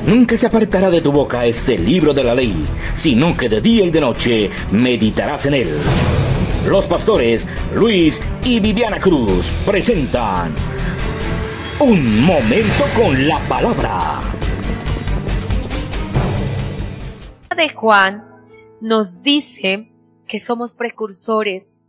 Nunca se apartará de tu boca este libro de la ley, sino que de día y de noche meditarás en él. Los pastores Luis y Viviana Cruz presentan Un Momento con la Palabra. De Juan nos dice que somos precursores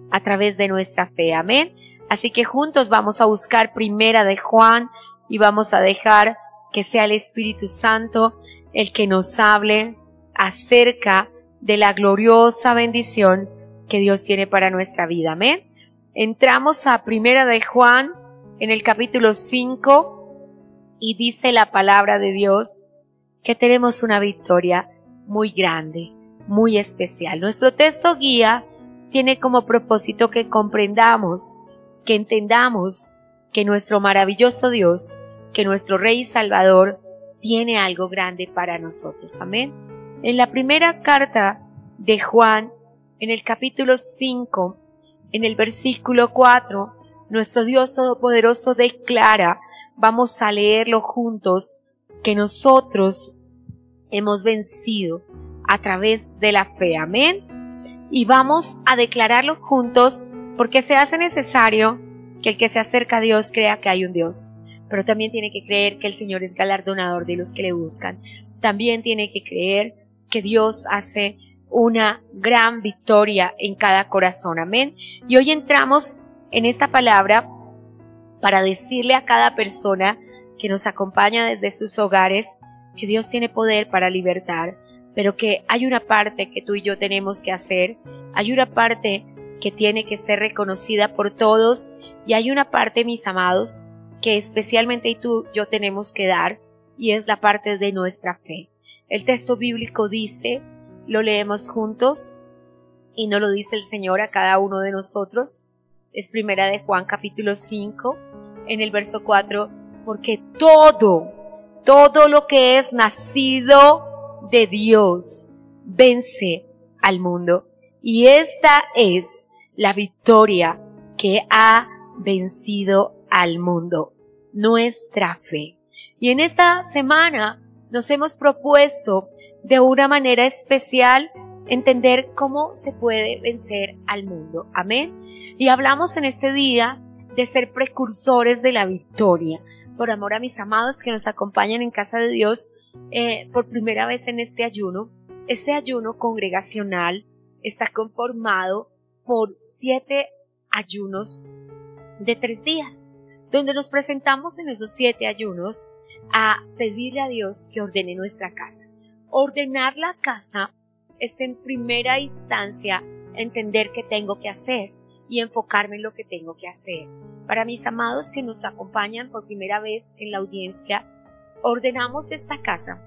a través de nuestra fe, amén. Así que juntos vamos a buscar Primera de Juan y vamos a dejar que sea el Espíritu Santo el que nos hable acerca de la gloriosa bendición que Dios tiene para nuestra vida, amén. Entramos a Primera de Juan en el capítulo 5 y dice la palabra de Dios que tenemos una victoria muy grande, muy especial. Nuestro texto guía tiene como propósito que comprendamos, que entendamos que nuestro maravilloso Dios, que nuestro Rey y Salvador tiene algo grande para nosotros. Amén. En la primera carta de Juan, en el capítulo 5, en el versículo 4, nuestro Dios Todopoderoso declara, vamos a leerlo juntos, que nosotros hemos vencido a través de la fe. Amén. Y vamos a declararlo juntos porque se hace necesario que el que se acerca a Dios crea que hay un Dios. Pero también tiene que creer que el Señor es galardonador de los que le buscan. También tiene que creer que Dios hace una gran victoria en cada corazón. Amén. Y hoy entramos en esta palabra para decirle a cada persona que nos acompaña desde sus hogares que Dios tiene poder para libertar, pero que hay una parte que tú y yo tenemos que hacer, hay una parte que tiene que ser reconocida por todos y hay una parte, mis amados, que especialmente tú y yo tenemos que dar, y es la parte de nuestra fe. El texto bíblico dice, lo leemos juntos, y no lo dice el Señor a cada uno de nosotros, es Primera de Juan capítulo 5, en el verso 4, porque todo lo que es nacido de Dios vence al mundo, y esta es la victoria que ha vencido al mundo, nuestra fe. Y en esta semana nos hemos propuesto de una manera especial entender cómo se puede vencer al mundo. Amén. Y hablamos en este día de ser precursores de la victoria. Por amor a mis amados que nos acompañan en casa de Dios por primera vez en este ayuno. Este ayuno congregacional está conformado por 7 ayunos de 3 días, donde nos presentamos en esos 7 ayunos a pedirle a Dios que ordene nuestra casa. Ordenar la casa es en primera instancia entender qué tengo que hacer y enfocarme en lo que tengo que hacer. Para mis amados que nos acompañan por primera vez en la audiencia, ordenamos esta casa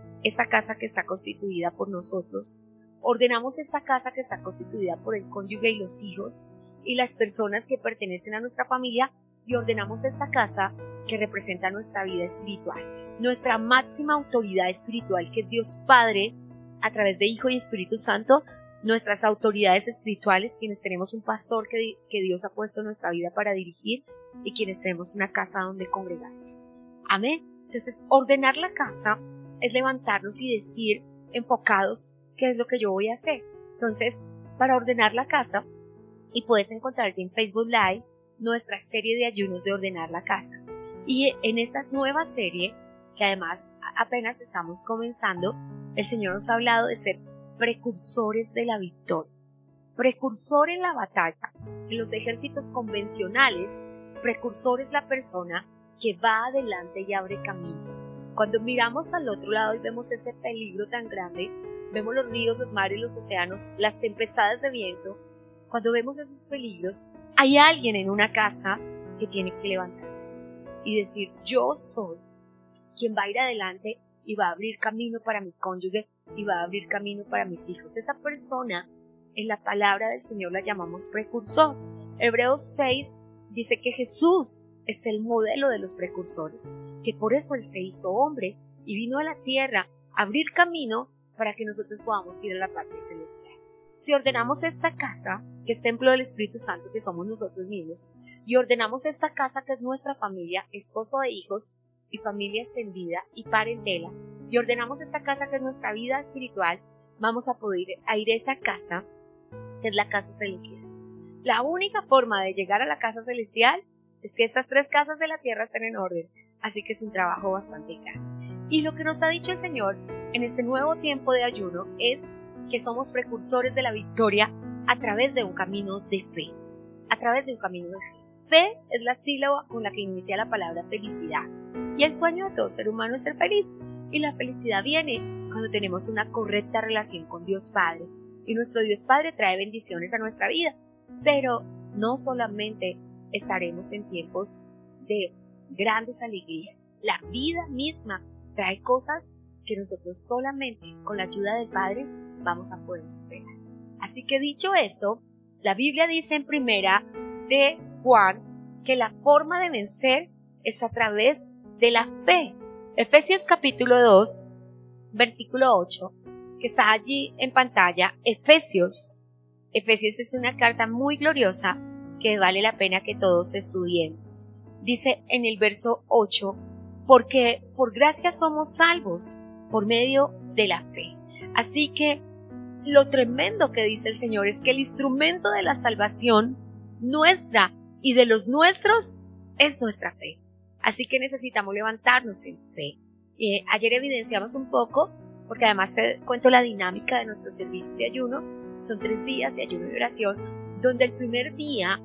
que está constituida por nosotros, ordenamos esta casa que está constituida por el cónyuge y los hijos y las personas que pertenecen a nuestra familia, y ordenamos esta casa que representa nuestra vida espiritual, nuestra máxima autoridad espiritual, que es Dios Padre a través de Hijo y Espíritu Santo, nuestras autoridades espirituales, quienes tenemos un pastor que Dios ha puesto en nuestra vida para dirigir, y quienes tenemos una casa donde congregarnos. Amén. Entonces, ordenar la casa es levantarnos y decir, enfocados, ¿qué es lo que yo voy a hacer? Entonces, para ordenar la casa, y puedes encontrar en Facebook Live nuestra serie de ayunos de ordenar la casa. Y en esta nueva serie, que además apenas estamos comenzando, el Señor nos ha hablado de ser precursores de la victoria. Precursor en la batalla, en los ejércitos convencionales, precursor es la persona que va adelante y abre camino. Cuando miramos al otro lado y vemos ese peligro tan grande, vemos los ríos, los mares, los océanos, las tempestades de viento, cuando vemos esos peligros, hay alguien en una casa que tiene que levantarse y decir, yo soy quien va a ir adelante y va a abrir camino para mi cónyuge y va a abrir camino para mis hijos. Esa persona, en la palabra del Señor la llamamos precursor. Hebreos 6 dice que Jesús es el modelo de los precursores, que por eso Él se hizo hombre y vino a la tierra a abrir camino para que nosotros podamos ir a la patria celestial. Si ordenamos esta casa, que es templo del Espíritu Santo, que somos nosotros mismos, y ordenamos esta casa, que es nuestra familia, esposo e hijos, y familia extendida y parentela, y ordenamos esta casa que es nuestra vida espiritual, vamos a poder ir a esa casa que es la casa celestial. La única forma de llegar a la casa celestial es que estas 3 casas de la tierra estén en orden, así que es un trabajo bastante grande. Y lo que nos ha dicho el Señor en este nuevo tiempo de ayuno es que somos precursores de la victoria a través de un camino de fe, a través de un camino de fe. Fe es la sílaba con la que inicia la palabra felicidad, y el sueño de todo ser humano es ser feliz, y la felicidad viene cuando tenemos una correcta relación con Dios Padre, y nuestro Dios Padre trae bendiciones a nuestra vida, pero no solamente estaremos en tiempos de grandes alegrías, la vida misma trae cosas que nosotros solamente con la ayuda del Padre vamos a poder superar. Así que dicho esto, la Biblia dice en primera de Juan que la forma de vencer es a través de la fe. Efesios capítulo 2, versículo 8, que está allí en pantalla. Efesios es una carta muy gloriosa que vale la pena que todos estudiemos. Dice en el verso 8, porque por gracia somos salvos por medio de la fe. Así que lo tremendo que dice el Señor es que el instrumento de la salvación nuestra y de los nuestros es nuestra fe. Así que necesitamos levantarnos en fe. Ayer evidenciamos un poco, porque además te cuento la dinámica de nuestro servicio de ayuno. Son 3 días de ayuno y oración, donde el primer día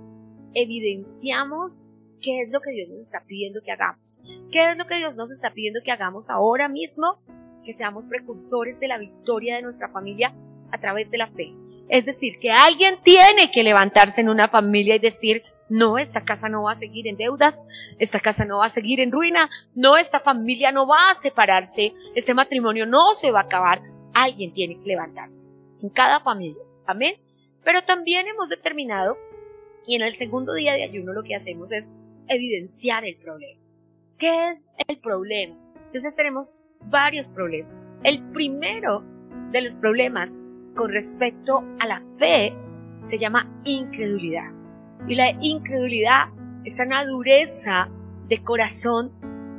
evidenciamos qué es lo que Dios nos está pidiendo que hagamos. ¿Qué es lo que Dios nos está pidiendo que hagamos ahora mismo? Que seamos precursores de la victoria de nuestra familia a través de la fe. Es decir, que alguien tiene que levantarse en una familia y decir, no, esta casa no va a seguir en deudas, esta casa no va a seguir en ruina, no, esta familia no va a separarse, este matrimonio no se va a acabar. Alguien tiene que levantarse en cada familia. Amén. Pero también hemos determinado, y en el segundo día de ayuno lo que hacemos es evidenciar el problema. ¿Qué es el problema? Entonces tenemos varios problemas. El primero de los problemas con respecto a la fe se llama incredulidad. Y la incredulidad es una dureza de corazón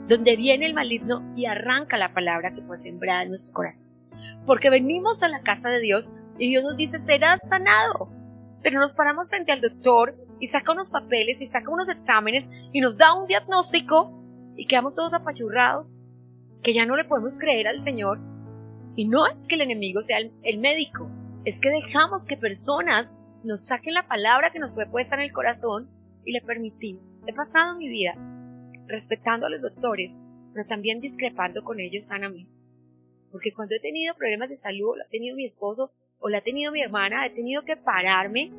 donde viene el maligno y arranca la palabra que fue sembrada en nuestro corazón. Porque venimos a la casa de Dios y Dios nos dice, serás sanado. Pero nos paramos frente al doctor y saca unos papeles y saca unos exámenes y nos da un diagnóstico y quedamos todos apachurrados, que ya no le podemos creer al Señor. Y no es que el enemigo sea el médico, es que dejamos que personas nos saquen la palabra que nos fue puesta en el corazón y le permitimos. He pasado mi vida respetando a los doctores, pero también discrepando con ellos sanamente. Porque cuando he tenido problemas de salud, o lo ha tenido mi esposo, o la ha tenido mi hermana, he tenido que pararme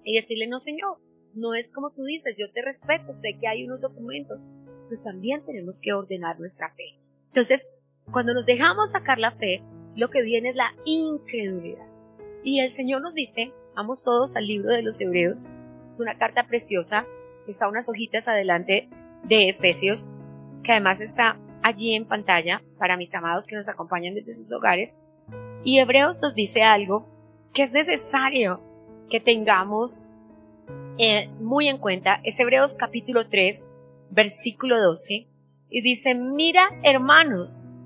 y decirle, no señor, no es como tú dices, yo te respeto, sé que hay unos documentos, pero también tenemos que ordenar nuestra fe. Entonces, cuando nos dejamos sacar la fe, lo que viene es la incredulidad. Y el Señor nos dice, vamos todos al libro de los Hebreos, es una carta preciosa, está unas hojitas adelante de Efesios, que además está allí en pantalla para mis amados que nos acompañan desde sus hogares. Y Hebreos nos dice algo que es necesario que tengamos muy en cuenta. Es Hebreos capítulo 3, versículo 12, y dice, mira hermanos,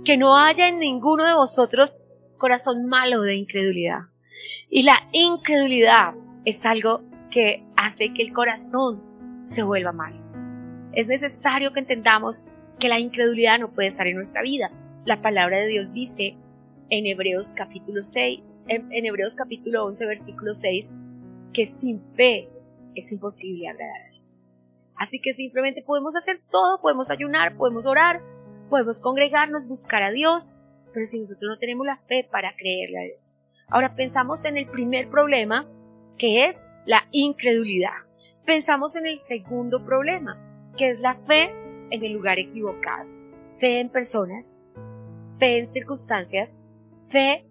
que no haya en ninguno de vosotros corazón malo de incredulidad. Y la incredulidad es algo que hace que el corazón se vuelva malo. Es necesario que entendamos que la incredulidad no puede estar en nuestra vida. La palabra de Dios dice en Hebreos capítulo 6, en Hebreos capítulo 11, versículo 6, que sin fe es imposible agradar a Dios. Así que simplemente podemos hacer todo, podemos ayunar, podemos orar, podemos congregarnos, buscar a Dios, pero si nosotros no tenemos la fe para creerle a Dios. Ahora pensamos en el primer problema, que es la incredulidad. Pensamos en el segundo problema, que es la fe en el lugar equivocado. Fe en personas, fe en circunstancias, fe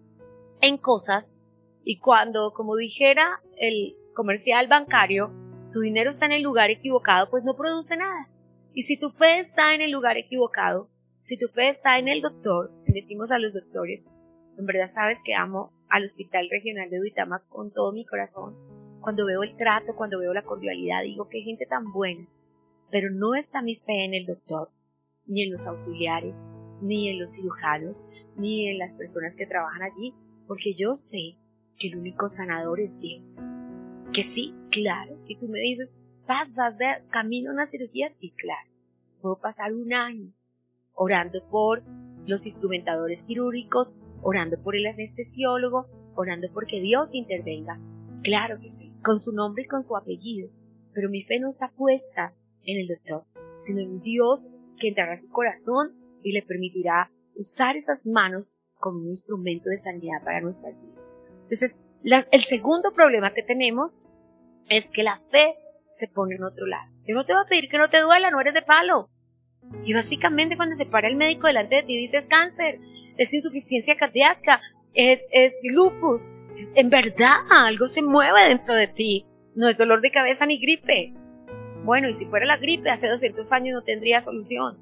en cosas. Y cuando, como dijera el comercial bancario, tu dinero está en el lugar equivocado, pues no produce nada. Y si tu fe está en el lugar equivocado, si tu fe está en el doctor, decimos a los doctores, en verdad sabes que amo al Hospital Regional de Duitama con todo mi corazón. Cuando veo el trato, cuando veo la cordialidad, digo, qué gente tan buena. Pero no está mi fe en el doctor, ni en los auxiliares, ni en los cirujanos, ni en las personas que trabajan allí, porque yo sé que el único sanador es Dios. Que sí, claro, si tú me dices, vas de camino a una cirugía, sí, claro. Puedo pasar un año orando por los instrumentadores quirúrgicos, orando por el anestesiólogo, orando porque Dios intervenga. Claro que sí, con su nombre y con su apellido. Pero mi fe no está puesta en el doctor, sino en Dios que entrará a su corazón y le permitirá usar esas manos como un instrumento de sanidad para nuestras vidas. Entonces, el segundo problema que tenemos es que la fe se pone en otro lado. Yo no te voy a pedir que no te duela, no eres de palo. Y básicamente cuando se para el médico delante de ti y dice es cáncer, es insuficiencia cardíaca, es lupus, en verdad algo se mueve dentro de ti. No es dolor de cabeza ni gripe. Bueno, y si fuera la gripe hace 200 años no tendría solución.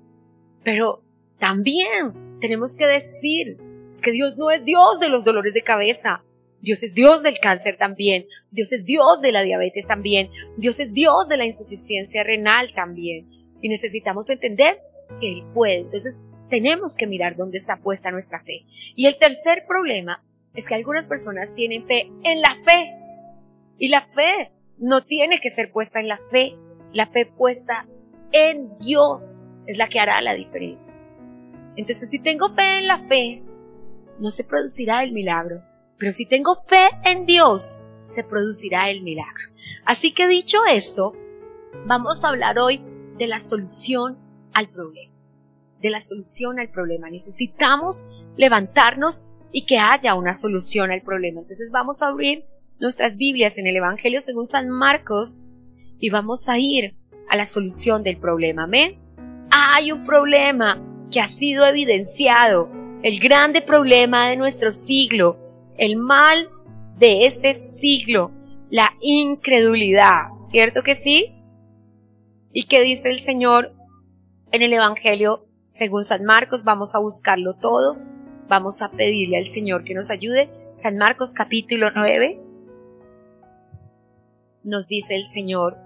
Pero también tenemos que decir es que Dios no es Dios de los dolores de cabeza. Dios es Dios del cáncer también. Dios es Dios de la diabetes también. Dios es Dios de la insuficiencia renal también. Y necesitamos entender que Él puede. Entonces tenemos que mirar dónde está puesta nuestra fe. Y el tercer problema es que algunas personas tienen fe en la fe. Y la fe no tiene que ser puesta en la fe. La fe puesta en Dios es la que hará la diferencia. Entonces si tengo fe en la fe, no se producirá el milagro. Pero si tengo fe en Dios, se producirá el milagro. Así que dicho esto, vamos a hablar hoy de la solución al problema. De la solución al problema. Necesitamos levantarnos y que haya una solución al problema. Entonces vamos a abrir nuestras Biblias en el Evangelio según San Marcos y vamos a ir a la solución del problema. ¿Amén? Hay un problema que ha sido evidenciado. El grande problema de nuestro siglo. El mal de este siglo, la incredulidad, ¿cierto que sí? ¿Y qué dice el Señor en el Evangelio según San Marcos? Vamos a buscarlo todos, vamos a pedirle al Señor que nos ayude. San Marcos capítulo 9, nos dice el Señor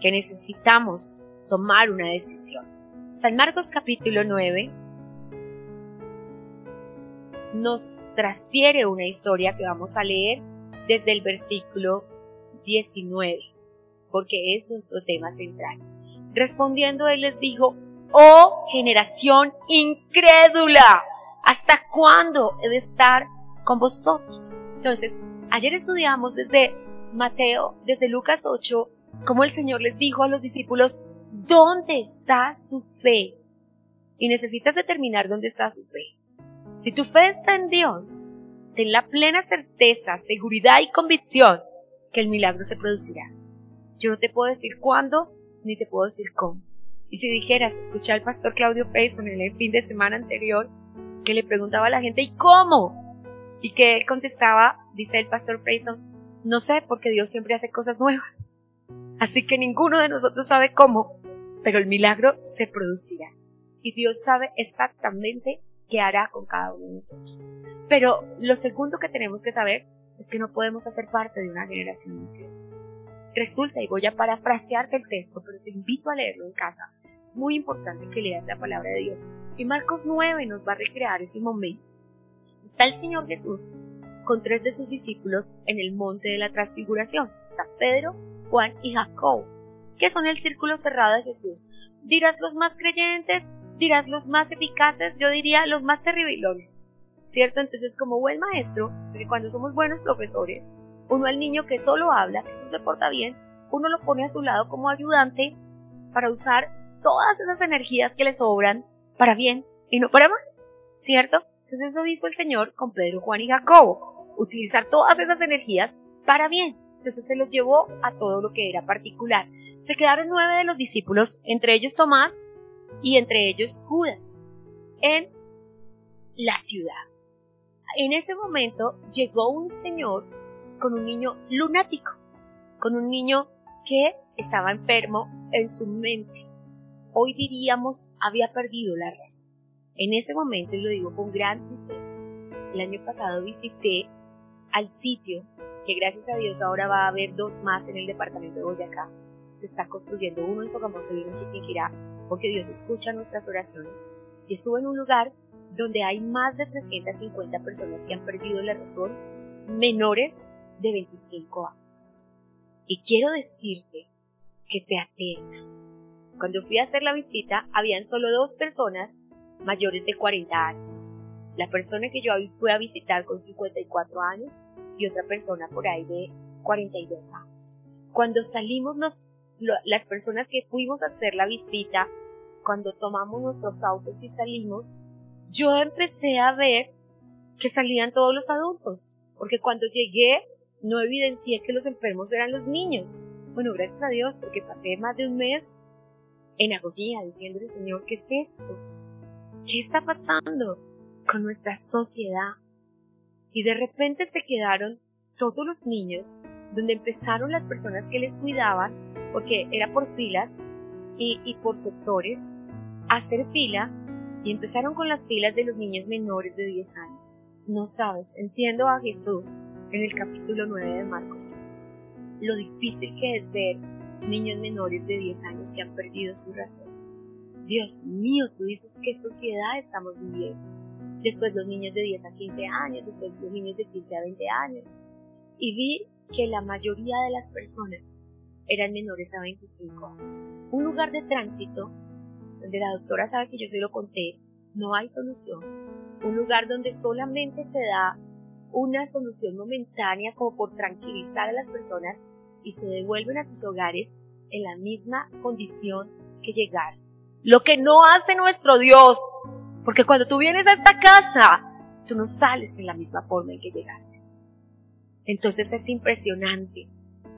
que necesitamos tomar una decisión. San Marcos capítulo 9 nos transfiere una historia que vamos a leer desde el versículo 19, porque es nuestro tema central. Respondiendo él les dijo, oh generación incrédula, ¿hasta cuándo he de estar con vosotros? Entonces, ayer estudiamos desde Mateo, desde Lucas 8, cómo el Señor les dijo a los discípulos, ¿dónde está su fe? Y necesitas determinar dónde está su fe. Si tu fe está en Dios, ten la plena certeza, seguridad y convicción que el milagro se producirá. Yo no te puedo decir cuándo, ni te puedo decir cómo. Y si dijeras, escuché al pastor Claudio Payson en el fin de semana anterior, que le preguntaba a la gente, ¿y cómo? Y que él contestaba, dice el pastor Payson, no sé, porque Dios siempre hace cosas nuevas. Así que ninguno de nosotros sabe cómo, pero el milagro se producirá. Y Dios sabe exactamente qué hará con cada uno de nosotros. Pero lo segundo que tenemos que saber es que no podemos hacer parte de una generación incrédula. Resulta, y voy a parafrasearte el texto, pero te invito a leerlo en casa. Es muy importante que leas la palabra de Dios. Y Marcos 9 nos va a recrear ese momento. Está el Señor Jesús con 3 de sus discípulos en el monte de la transfiguración. Está Pedro, Juan y Jacobo, que son el círculo cerrado de Jesús. Dirás los más creyentes, dirás los más eficaces, yo diría los más terribilones, ¿cierto? Entonces, como buen maestro, porque cuando somos buenos profesores, uno al niño que solo habla, que no se porta bien, uno lo pone a su lado como ayudante para usar todas esas energías que le sobran para bien y no para mal, ¿cierto? Entonces eso hizo el Señor con Pedro, Juan y Jacobo, utilizar todas esas energías para bien. Entonces se los llevó a todo lo que era particular. Se quedaron 9 de los discípulos, entre ellos Tomás y entre ellos Judas, en la ciudad. En ese momento llegó un señor con un niño lunático, con un niño que estaba enfermo en su mente. Hoy diríamos había perdido la razón. En ese momento, y lo digo con gran tristeza, el año pasado visité al sitio que gracias a Dios ahora va a haber 2 más en el departamento de Boyacá. Se está construyendo uno en Sogamoso y uno en Chiquinquirá, porque Dios escucha nuestras oraciones. y estuve en un lugar donde hay más de 350 personas que han perdido la razón, menores de 25 años. Y quiero decirte que te aterra. Cuando fui a hacer la visita, habían solo 2 personas mayores de 40 años. La persona que yo fui a visitar con 54 años y otra persona por ahí de 42 años. Cuando salimos las personas que fuimos a hacer la visita, cuando tomamos nuestros autos y salimos, yo empecé a ver que salían todos los adultos, porque cuando llegué no evidencié que los enfermos eran los niños. Bueno, gracias a Dios, porque pasé más de un mes en agonía diciéndole, Señor, ¿qué es esto? ¿Qué está pasando con nuestra sociedad? Y de repente se quedaron todos los niños, donde empezaron las personas que les cuidaban, porque era por filas y por sectores, a hacer fila, y empezaron con las filas de los niños menores de 10 años. No sabes, entiendo a Jesús en el capítulo 9 de Marcos, lo difícil que es ver niños menores de 10 años que han perdido su razón. Dios mío, tú dices qué sociedad estamos viviendo. Después los niños de 10 a 15 años, después los niños de 15 a 20 años. Y vi que la mayoría de las personas eran menores a 25 años. Un lugar de tránsito, donde la doctora sabe que yo se lo conté, no hay solución. Un lugar donde solamente se da una solución momentánea como por tranquilizar a las personas y se devuelven a sus hogares en la misma condición que llegaron. Lo que no hace nuestro Dios, porque cuando tú vienes a esta casa, tú no sales en la misma forma en que llegaste. Entonces es impresionante.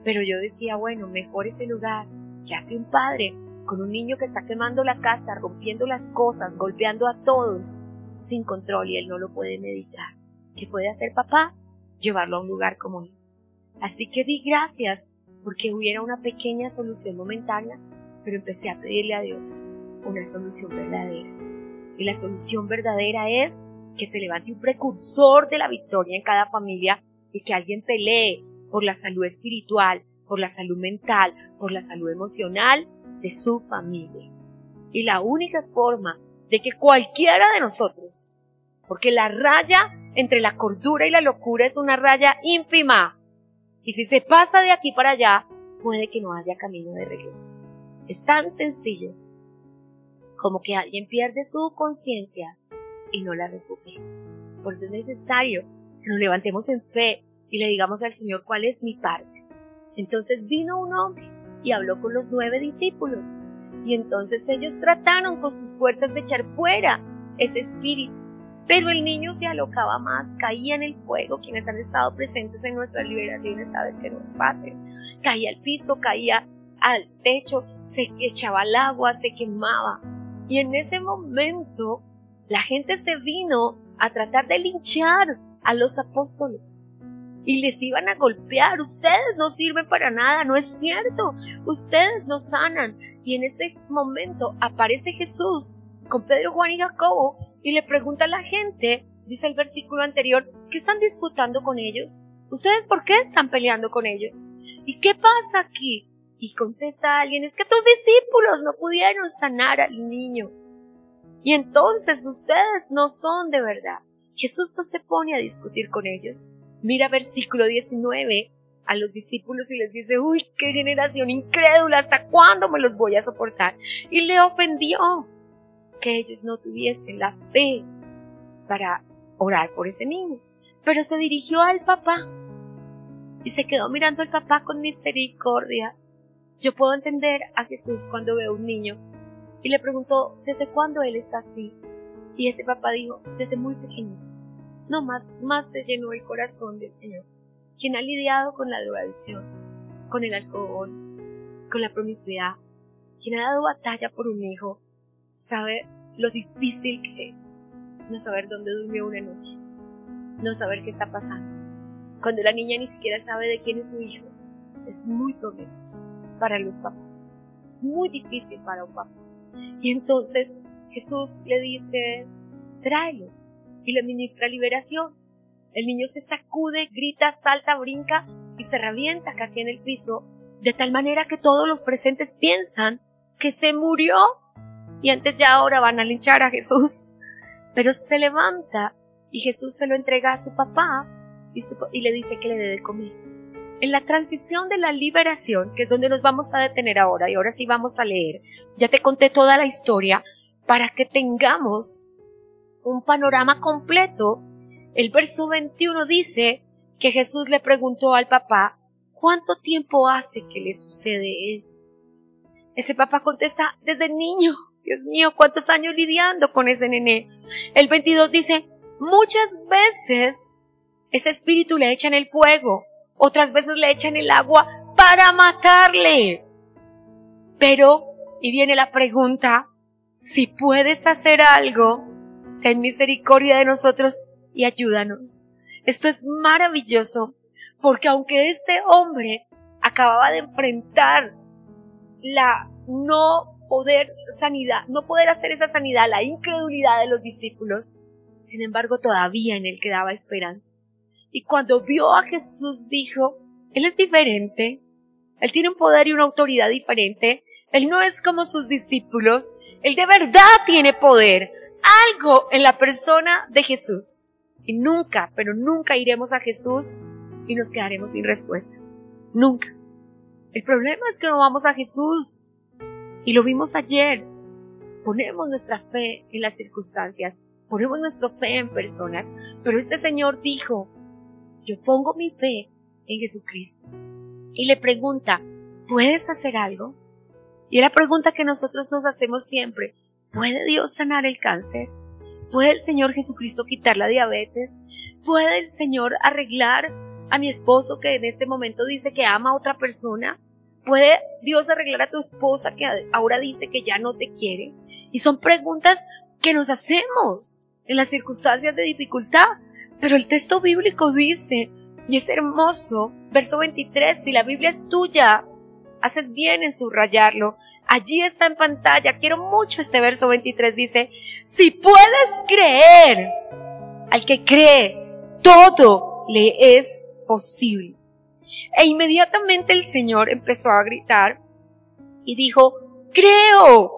Pero yo decía, bueno, mejor ese lugar que hace un padre con un niño que está quemando la casa, rompiendo las cosas, golpeando a todos, sin control, y él no lo puede meditar. ¿Qué puede hacer papá? Llevarlo a un lugar como ese. Así que di gracias porque hubiera una pequeña solución momentánea, pero empecé a pedirle a Dios una solución verdadera. Y la solución verdadera es que se levante un precursor de la victoria en cada familia y que alguien pelee por la salud espiritual, por la salud mental, por la salud emocional de su familia. Y la única forma de que cualquiera de nosotros, porque la raya entre la cordura y la locura es una raya ínfima, y si se pasa de aquí para allá, puede que no haya camino de regreso. Es tan sencillo como que alguien pierde su conciencia y no la recupera. Por eso es necesario que nos levantemos en fe y le digamos al Señor cuál es mi parte. Entonces vino un hombre y habló con los 9 discípulos, y entonces ellos trataron con sus fuerzas de echar fuera ese espíritu, pero el niño se alocaba más, caía en el fuego. Quienes han estado presentes en nuestras liberaciones saben que no es fácil. Caía al piso, caía al techo, se echaba al agua, se quemaba. Y en ese momento la gente se vino a tratar de linchar a los apóstoles y les iban a golpear. Ustedes no sirven para nada, no es cierto, ustedes no sanan. Y en ese momento aparece Jesús con Pedro, Juan y Jacobo y le pregunta a la gente, dice el versículo anterior, ¿qué están disputando con ellos? ¿Ustedes por qué están peleando con ellos? ¿Y qué pasa aquí? Y contesta alguien, es que tus discípulos no pudieron sanar al niño. Y entonces ustedes no son de verdad. Jesús no se pone a discutir con ellos. Mira versículo 19 a los discípulos y les dice, uy, qué generación incrédula, ¿hasta cuándo me los voy a soportar? Y le ofendió que ellos no tuviesen la fe para orar por ese niño. Pero se dirigió al papá y se quedó mirando al papá con misericordia. Yo puedo entender a Jesús cuando ve a un niño y le preguntó, ¿desde cuándo él está así? Y ese papá dijo, desde muy pequeño. No, más se llenó el corazón del Señor, quien ha lidiado con la drogadicción, con el alcohol, con la promiscuidad, quien ha dado batalla por un hijo, sabe lo difícil que es no saber dónde durmió una noche, no saber qué está pasando. Cuando la niña ni siquiera sabe de quién es su hijo, es muy doloroso para los papás, es muy difícil para un papá. Y entonces Jesús le dice, tráelo, y le ministra liberación. El niño se sacude, grita, salta, brinca y se revienta casi en el piso, de tal manera que todos los presentes piensan que se murió. y antes ya ahora van a linchar a Jesús. Pero se levanta y Jesús se lo entrega a su papá y le dice que le dé de comer. En la transición de la liberación, que es donde nos vamos a detener ahora, y ahora sí vamos a leer, ya te conté toda la historia para que tengamos un panorama completo. El verso 21 dice que Jesús le preguntó al papá, ¿cuánto tiempo hace que le sucede eso? Ese papá contesta, desde niño. Dios mío, ¿cuántos años lidiando con ese nené? El 22 dice, muchas veces ese espíritu le echan el fuego, otras veces le echan el agua para matarle. Pero, y viene la pregunta, si puedes hacer algo, ten misericordia de nosotros y ayúdanos. Esto es maravilloso, porque aunque este hombre acababa de enfrentar la no poder hacer esa sanidad, la incredulidad de los discípulos, sin embargo todavía en él quedaba esperanza. Y cuando vio a Jesús dijo, él es diferente, él tiene un poder y una autoridad diferente, él no es como sus discípulos, él de verdad tiene poder, algo en la persona de Jesús. Y nunca, pero nunca iremos a Jesús y nos quedaremos sin respuesta. Nunca. El problema es que no vamos a Jesús. Y lo vimos ayer. Ponemos nuestra fe en las circunstancias. Ponemos nuestra fe en personas. Pero este Señor dijo, yo pongo mi fe en Jesucristo. Y le pregunta, ¿puedes hacer algo? Y es la pregunta que nosotros nos hacemos siempre. ¿Puede Dios sanar el cáncer? ¿Puede el Señor Jesucristo quitar la diabetes? ¿Puede el Señor arreglar a mi esposo que en este momento dice que ama a otra persona? ¿Puede Dios arreglar a tu esposa que ahora dice que ya no te quiere? Y son preguntas que nos hacemos en las circunstancias de dificultad. Pero el texto bíblico dice, y es hermoso, verso 23, si la Biblia es tuya, haces bien en subrayarlo. Allí está en pantalla, quiero mucho este verso 23, dice, si puedes creer, al que cree, todo le es posible. E inmediatamente el Señor empezó a gritar y dijo, creo,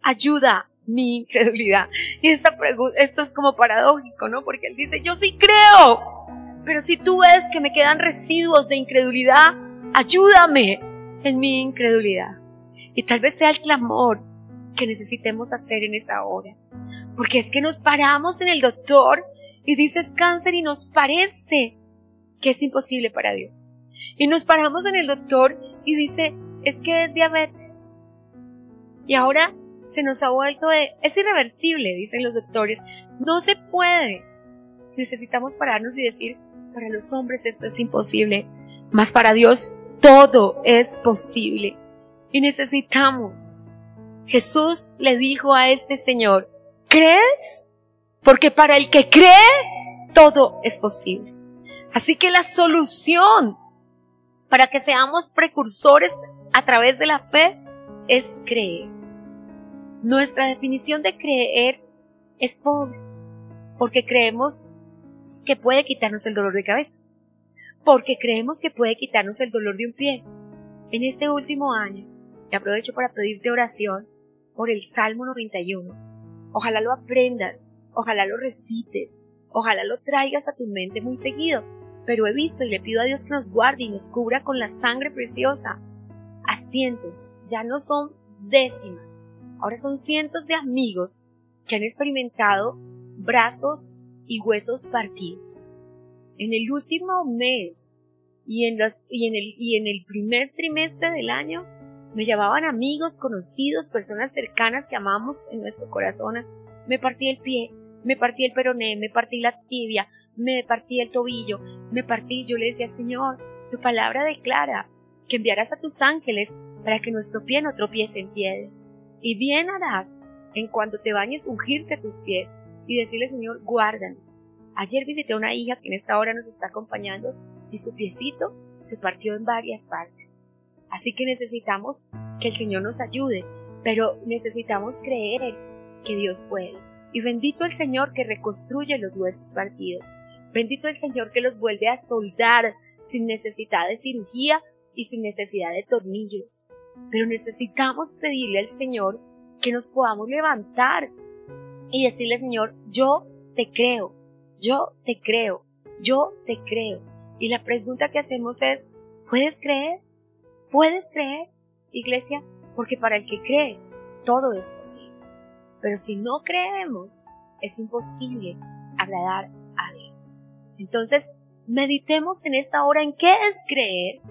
ayuda mi incredulidad. Y esto es como paradójico, ¿no? Porque él dice, yo sí creo, pero si tú ves que me quedan residuos de incredulidad, ayúdame en mi incredulidad. Y tal vez sea el clamor que necesitemos hacer en esa hora. Porque es que nos paramos en el doctor y dices cáncer y nos parece que es imposible para Dios. Y nos paramos en el doctor y dice, es que es diabetes. Y ahora se nos ha vuelto es irreversible, dicen los doctores. No se puede. Necesitamos pararnos y decir, para los hombres esto es imposible, mas para Dios todo es posible. Y necesitamos. Jesús le dijo a este señor, ¿crees? Porque para el que cree, todo es posible. Así que la solución para que seamos precursores a través de la fe es creer. Nuestra definición de creer es pobre, porque creemos que puede quitarnos el dolor de cabeza, porque creemos que puede quitarnos el dolor de un pie. En este último año, y aprovecho para pedirte oración por el Salmo 91. Ojalá lo aprendas, ojalá lo recites, ojalá lo traigas a tu mente muy seguido. Pero he visto y le pido a Dios que nos guarde y nos cubra con la sangre preciosa. A cientos, ya no son décimas, ahora son cientos de amigos que han experimentado brazos y huesos partidos. En el último mes y en el primer trimestre del año, me llamaban amigos, conocidos, personas cercanas que amamos en nuestro corazón. Me partí el pie, me partí el peroné, me partí la tibia, me partí el tobillo, yo le decía, Señor, tu palabra declara que enviarás a tus ángeles para que nuestro pie no tropiece en piedra. Y bien harás en cuanto te bañes ungirte tus pies y decirle, Señor, guárdanos. Ayer visité a una hija que en esta hora nos está acompañando y su piecito se partió en varias partes. Así que necesitamos que el Señor nos ayude, pero necesitamos creer que Dios puede. Y bendito el Señor que reconstruye los huesos partidos. Bendito el Señor que los vuelve a soldar sin necesidad de cirugía y sin necesidad de tornillos. Pero necesitamos pedirle al Señor que nos podamos levantar y decirle, Señor, yo te creo, yo te creo, yo te creo. Y la pregunta que hacemos es, ¿puedes creer? ¿Puedes creer, iglesia? Porque para el que cree, todo es posible. Pero si no creemos, es imposible agradar a Dios. Entonces, meditemos en esta hora en qué es creer,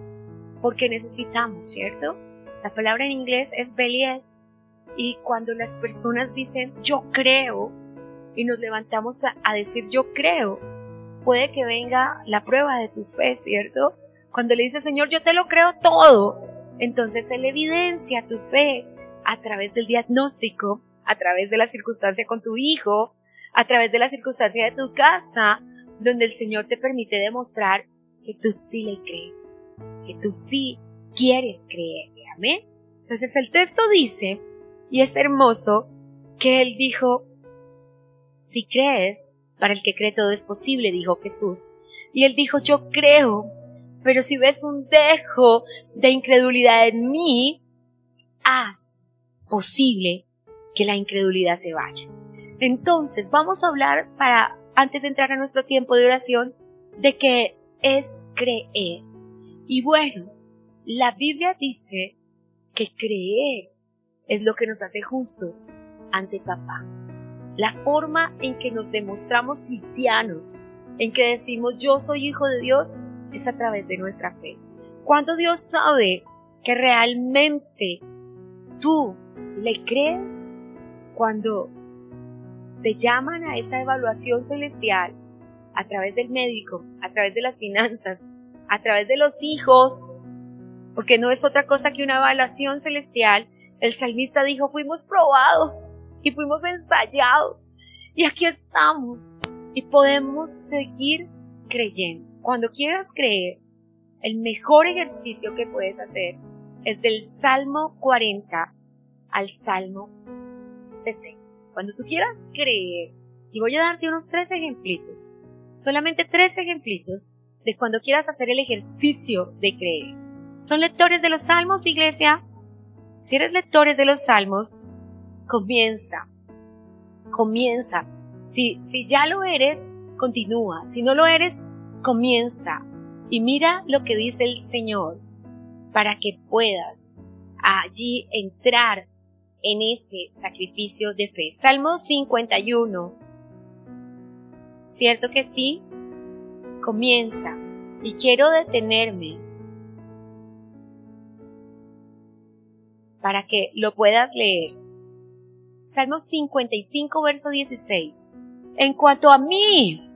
porque necesitamos, ¿cierto? La palabra en inglés es believe. Y cuando las personas dicen yo creo y nos levantamos a decir yo creo, puede que venga la prueba de tu fe, ¿cierto? Cuando le dices, Señor, yo te lo creo todo, entonces Él evidencia tu fe a través del diagnóstico, a través de la circunstancia con tu hijo, a través de la circunstancia de tu casa, donde el Señor te permite demostrar que tú sí le crees, que tú sí quieres creerle. Amén. Entonces el texto dice, y es hermoso, que Él dijo, si crees, para el que cree todo es posible, dijo Jesús. Y Él dijo, yo creo, pero si ves un dejo de incredulidad en mí, haz posible que la incredulidad se vaya. Entonces vamos a hablar, antes de entrar a nuestro tiempo de oración, de qué es creer. Y bueno, la Biblia dice que creer es lo que nos hace justos ante papá. La forma en que nos demostramos cristianos, en que decimos yo soy hijo de Dios, es a través de nuestra fe. Cuando Dios sabe que realmente tú le crees, cuando te llaman a esa evaluación celestial, a través del médico, a través de las finanzas, a través de los hijos, porque no es otra cosa que una evaluación celestial. El salmista dijo, fuimos probados y fuimos ensayados y aquí estamos y podemos seguir creyendo. Cuando quieras creer, el mejor ejercicio que puedes hacer es del Salmo 40 al Salmo 60. Cuando tú quieras creer, y voy a darte unos 3 ejemplitos, solamente 3 ejemplitos de cuando quieras hacer el ejercicio de creer. ¿Son lectores de los Salmos, iglesia? Si eres lectores de los Salmos, comienza. Si ya lo eres, continúa. Si no lo eres, comienza. Y mira lo que dice el Señor para que puedas allí entrar en ese sacrificio de fe. Salmo 51. ¿Cierto que sí? Comienza. Y quiero detenerme para que lo puedas leer. Salmo 55, verso 16. En cuanto a mí,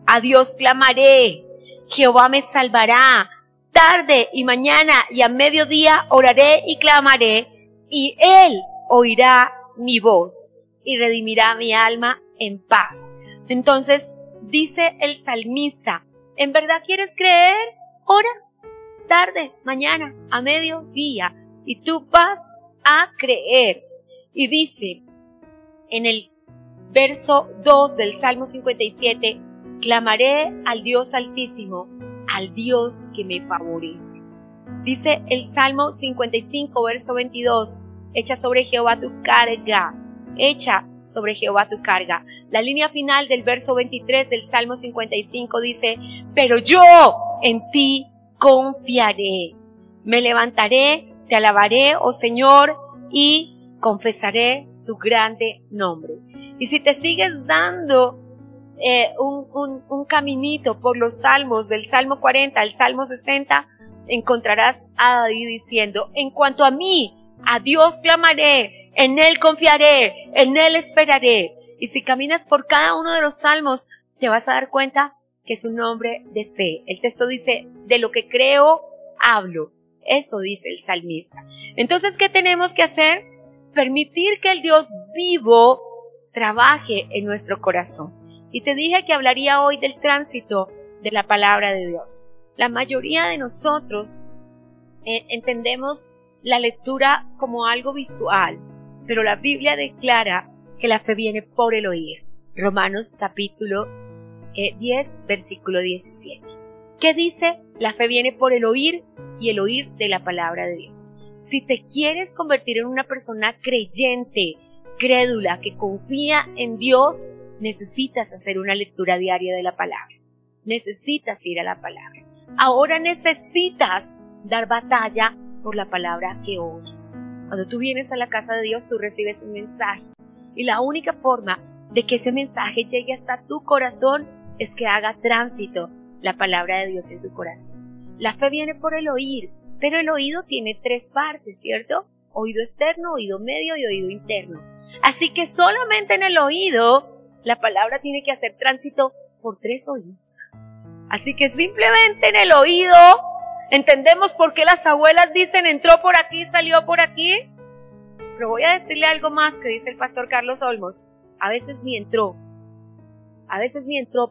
a Dios clamaré, Jehová me salvará. Tarde y mañana y a mediodía oraré y clamaré, y Él oirá mi voz y redimirá mi alma en paz. Entonces, dice el salmista, ¿en verdad quieres creer? Ora, tarde, mañana, a mediodía, y tú vas a creer. Y dice en el verso 2 del Salmo 57, clamaré al Dios Altísimo, al Dios que me favorece. Dice el Salmo 55, verso 22, echa sobre Jehová tu carga, echa sobre Jehová tu carga. La línea final del verso 23 del Salmo 55 dice, pero yo en ti confiaré, me levantaré, te alabaré, oh Señor, y confesaré tu grande nombre. Y si te sigues dando un caminito por los salmos, del Salmo 40 al Salmo 60, encontrarás a David diciendo, en cuanto a mí, a Dios clamaré, en Él confiaré, en Él esperaré. Y si caminas por cada uno de los salmos, te vas a dar cuenta que es un hombre de fe. El texto dice, de lo que creo, hablo. Eso dice el salmista. Entonces, ¿qué tenemos que hacer? Permitir que el Dios vivo trabaje en nuestro corazón. Y te dije que hablaría hoy del tránsito de la palabra de Dios. La mayoría de nosotros entendemos la lectura como algo visual, pero la Biblia declara que la fe viene por el oír. Romanos capítulo 10, versículo 17. ¿Qué dice? La fe viene por el oír y el oír de la palabra de Dios. Si te quieres convertir en una persona creyente, crédula, que confía en Dios, necesitas hacer una lectura diaria de la palabra. Necesitas ir a la palabra. Ahora necesitas dar batalla por la palabra que oyes. Cuando tú vienes a la casa de Dios, tú recibes un mensaje. Y la única forma de que ese mensaje llegue hasta tu corazón es que haga tránsito la palabra de Dios en tu corazón. La fe viene por el oír, pero el oído tiene 3 partes, ¿cierto? Oído externo, oído medio y oído interno. Así que solamente en el oído, la palabra tiene que hacer tránsito por 3 oídos. Así que simplemente en el oído, ¿entendemos por qué las abuelas dicen entró por aquí, salió por aquí? Pero voy a decirle algo más que dice el pastor Carlos Olmos. A veces ni entró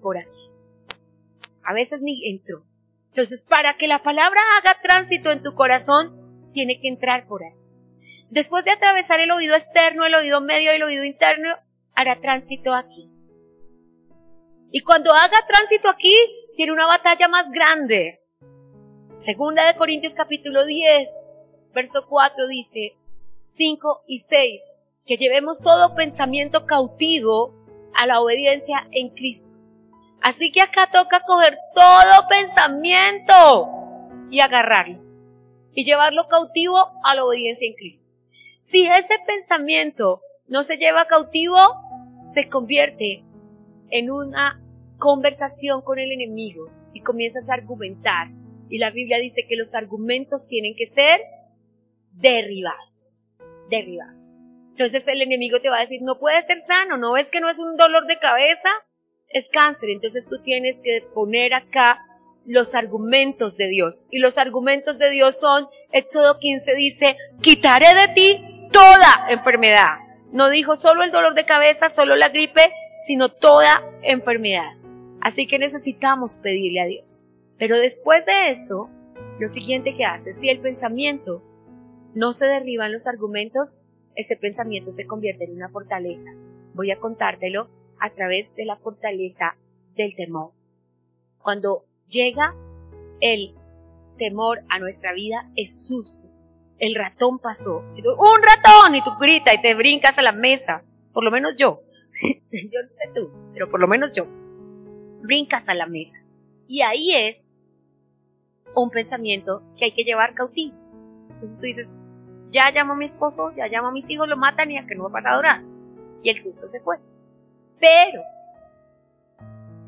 por aquí. A veces ni entró. Entonces, para que la palabra haga tránsito en tu corazón, tiene que entrar por ahí. Después de atravesar el oído externo, el oído medio y el oído interno, hará tránsito aquí. Y cuando haga tránsito aquí, tiene una batalla más grande. Segunda de Corintios capítulo 10, verso 4 dice, 5 y 6, que llevemos todo pensamiento cautivo a la obediencia en Cristo. Así que acá toca coger todo pensamiento y agarrarlo y llevarlo cautivo a la obediencia en Cristo. Si ese pensamiento no se lleva cautivo, se convierte en una conversación con el enemigo y comienzas a argumentar. Y la Biblia dice que los argumentos tienen que ser derribados. Entonces el enemigo te va a decir, no puede ser sano, ¿no ves que no es un dolor de cabeza? Es cáncer. Entonces tú tienes que poner acá los argumentos de Dios. Y los argumentos de Dios son, Éxodo 15 dice, quitaré de ti toda enfermedad. No dijo solo el dolor de cabeza, solo la gripe, sino toda enfermedad. Así que necesitamos pedirle a Dios. Pero después de eso, lo siguiente que hace, si el pensamiento no se derriban los argumentos, ese pensamiento se convierte en una fortaleza. Voy a contártelo a través de la fortaleza del temor. Cuando llega el temor a nuestra vida, es susto. El ratón pasó. ¡Un ratón! Y tú gritas y te brincas a la mesa. Por lo menos yo. Yo no sé tú, pero por lo menos yo. Brincas a la mesa. Y ahí es un pensamiento que hay que llevar cautivo. Entonces tú dices, ya llamo a mi esposo, ya llamo a mis hijos, lo matan y a que no ha pasado nada. Y el susto se fue. Pero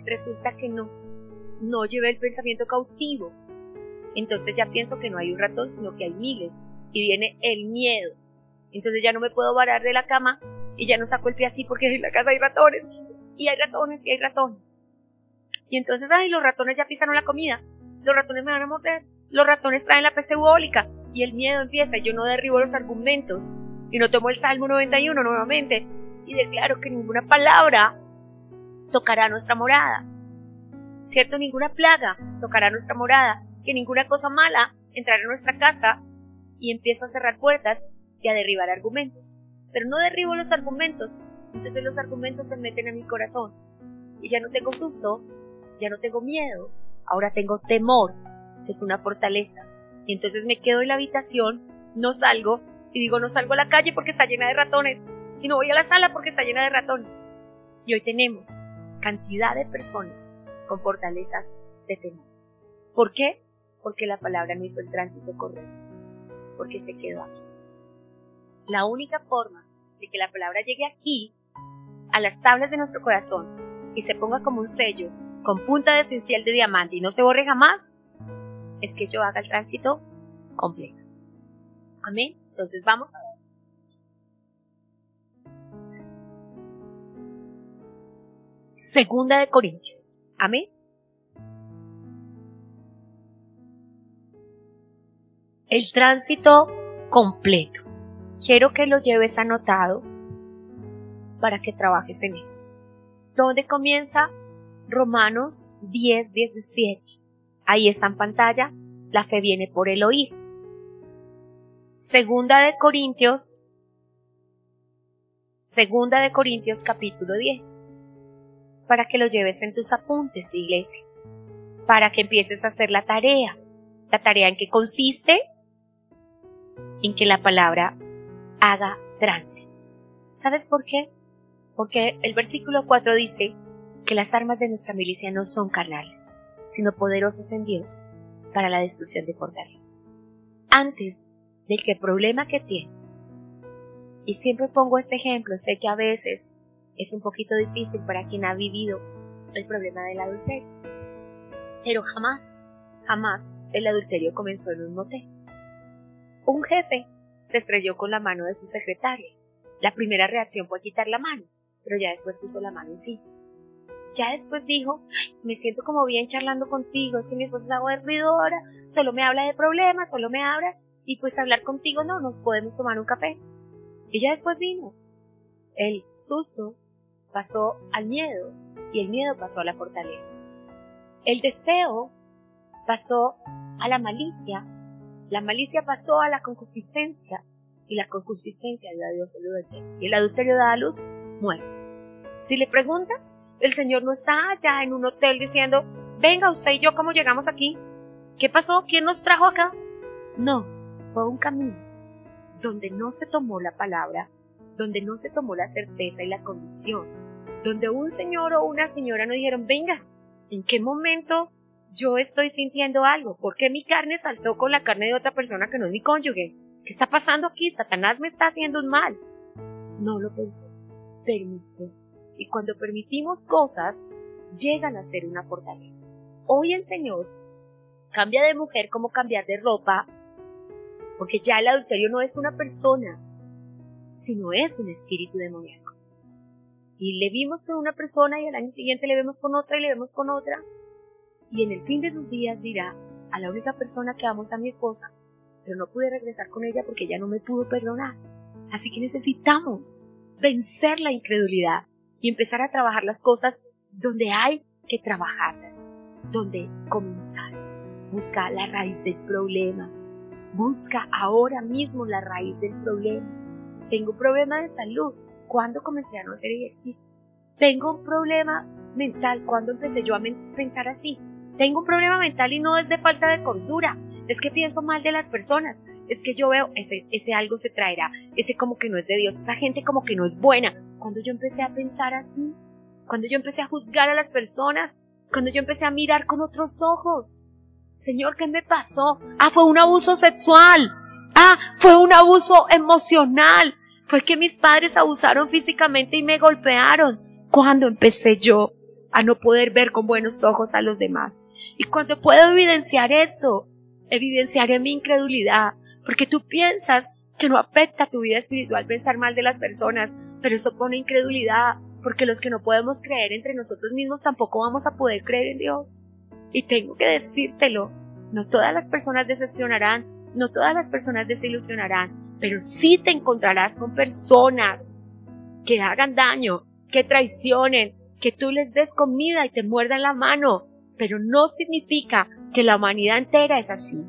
resulta que no llevé el pensamiento cautivo. Entonces ya pienso que no hay un ratón, sino que hay miles. Y viene el miedo. Entonces ya no me puedo parar de la cama y ya no saco el pie así porque en la casa hay ratones. Y hay ratones y hay ratones. Y entonces, los ratones ya pisaron la comida. Los ratones me van a morder. Los ratones traen la peste bubólica. Y el miedo empieza. Yo no derribo los argumentos. Y no tomo el Salmo 91 nuevamente. Y declaro que ninguna palabra tocará nuestra morada. ¿Cierto? Ninguna plaga tocará nuestra morada. Que ninguna cosa mala entrará en nuestra casa. Y empiezo a cerrar puertas y a derribar argumentos. Pero no derribo los argumentos. Entonces los argumentos se meten en mi corazón. Y ya no tengo susto. Ya no tengo miedo, ahora tengo temor, que es una fortaleza. Y entonces me quedo en la habitación, no salgo, y digo no salgo a la calle porque está llena de ratones, y no voy a la sala porque está llena de ratones. Y hoy tenemos cantidad de personas con fortalezas de temor. ¿Por qué? Porque la palabra no hizo el tránsito correcto, porque se quedó aquí. La única forma de que la palabra llegue aquí, a las tablas de nuestro corazón, y se ponga como un sello, con punta de cincel de diamante y no se borre jamás, es que yo haga el tránsito completo. Amén. Entonces vamos a ver. Segunda de Corintios. Amén. El tránsito completo. Quiero que lo lleves anotado para que trabajes en eso. ¿Dónde comienza? Romanos 10, 17. Ahí está en pantalla. La fe viene por el oír. Segunda de Corintios capítulo 10. Para que lo lleves en tus apuntes, iglesia. Para que empieces a hacer la tarea. ¿La tarea en qué consiste? en que la palabra haga tránsito. ¿Sabes por qué? Porque el versículo 4 dice que las armas de nuestra milicia no son carnales, sino poderosas en Dios para la destrucción de fortalezas. Antes del que problema que tienes, y siempre pongo este ejemplo, sé que a veces es un poquito difícil para quien ha vivido el problema del adulterio, pero jamás el adulterio comenzó en un motel. Un jefe se estrelló con la mano de su secretaria. La primera reacción fue quitar la mano, pero ya después puso la mano en sí. Ya después dijo, me siento como bien charlando contigo, es que mi esposa es aburridora, solo me habla de problemas, solo me habla, y pues hablar contigo no, nos podemos tomar un café. Y ya después vino. El susto pasó al miedo, y el miedo pasó a la fortaleza. El deseo pasó a la malicia pasó a la concupiscencia, y la concupiscencia dio a Dios el adulterio, y el adulterio da a luz muerte. Si le preguntas, el Señor no está allá en un hotel diciendo, venga usted y yo, ¿cómo llegamos aquí? ¿Qué pasó? ¿Quién nos trajo acá? No, fue un camino donde no se tomó la palabra, donde no se tomó la certeza y la convicción, donde un señor o una señora nos dijeron, venga, ¿en qué momento yo estoy sintiendo algo? ¿Por qué mi carne saltó con la carne de otra persona que no es mi cónyuge? ¿Qué está pasando aquí? Satanás me está haciendo un mal. No lo pensé, permite. Y cuando permitimos cosas, llegan a ser una fortaleza. Hoy el Señor cambia de mujer como cambiar de ropa, porque ya el adulterio no es una persona, sino es un espíritu demoníaco. Y le vimos con una persona y al año siguiente le vemos con otra y le vemos con otra. Y en el fin de sus días dirá, a la única persona que amo es a mi esposa, pero no pude regresar con ella porque ella no me pudo perdonar. Así que necesitamos vencer la incredulidad y empezar a trabajar las cosas donde hay que trabajarlas, donde comenzar. Busca la raíz del problema. Busca ahora mismo la raíz del problema. Tengo un problema de salud. ¿Cuándo comencé a no hacer ejercicio? Tengo un problema mental. ¿Cuándo empecé yo a pensar así? Tengo un problema mental y no es de falta de cordura. Es que pienso mal de las personas. Es que yo veo, ese algo se traerá. Ese como que no es de Dios. Esa gente como que no es buena. Cuando yo empecé a pensar así, cuando yo empecé a juzgar a las personas, cuando yo empecé a mirar con otros ojos. Señor, ¿qué me pasó? Fue un abuso sexual. Fue un abuso emocional. Fue que mis padres abusaron físicamente y me golpearon. ¿Cuándo empecé yo a no poder ver con buenos ojos a los demás? Y cuando puedo evidenciar eso, evidenciaré mi incredulidad, porque tú piensas que no afecta a tu vida espiritual pensar mal de las personas, pero eso pone incredulidad, porque los que no podemos creer entre nosotros mismos tampoco vamos a poder creer en Dios. Y tengo que decírtelo, no todas las personas decepcionarán, no todas las personas desilusionarán, pero sí te encontrarás con personas que hagan daño, que traicionen, que tú les des comida y te muerdan la mano, pero no significa que la humanidad entera es así.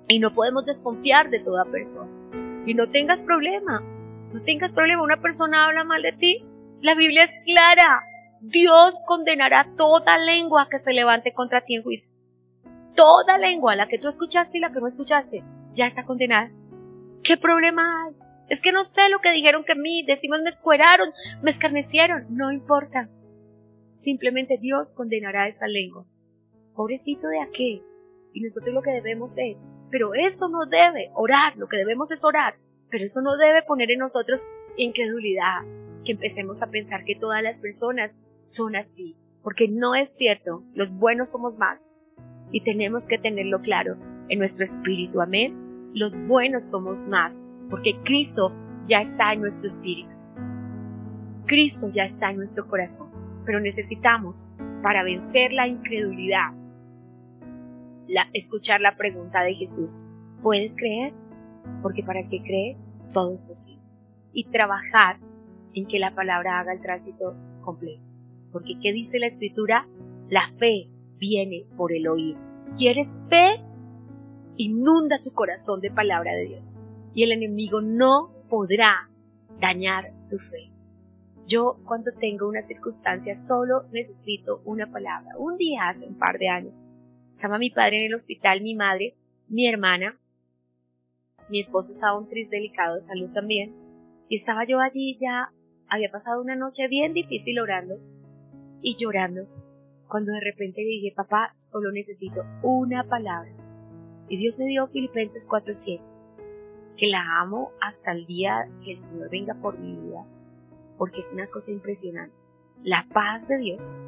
Y no podemos desconfiar de toda persona. Y no tengas problema, una persona habla mal de ti, la Biblia es clara. Dios condenará toda lengua que se levante contra ti en juicio. Toda lengua, la que tú escuchaste y la que no escuchaste, ya está condenada. ¿Qué problema hay? Es que no sé lo que dijeron que mí, decimos me escueraron, me escarnecieron, no importa. Simplemente Dios condenará esa lengua. Pobrecito de aquel. Y nosotros lo que debemos es, pero eso no debe orar, lo que debemos es orar, pero eso no debe poner en nosotros incredulidad, que empecemos a pensar que todas las personas son así, porque no es cierto, los buenos somos más, y tenemos que tenerlo claro en nuestro espíritu, amén. Los buenos somos más, porque Cristo ya está en nuestro espíritu, Cristo ya está en nuestro corazón, pero necesitamos, para vencer la incredulidad, escuchar la pregunta de Jesús, ¿puedes creer? Porque para el que cree, todo es posible. Y trabajar en que la palabra haga el tránsito completo. Porque ¿qué dice la Escritura? La fe viene por el oír. ¿Quieres fe? Inunda tu corazón de palabra de Dios. Y el enemigo no podrá dañar tu fe. Yo, cuando tengo una circunstancia, solo necesito una palabra. Un día, hace un par de años, estaba mi padre en el hospital, mi madre, mi hermana, Mi esposo estaba un tris delicado de salud también. Y estaba yo allí, ya había pasado una noche bien difícil orando y llorando, cuando de repente dije: papá, solo necesito una palabra. Y Dios me dio Filipenses 4:7, que la amo hasta el día que el Señor venga por mi vida, porque es una cosa impresionante. La paz de Dios,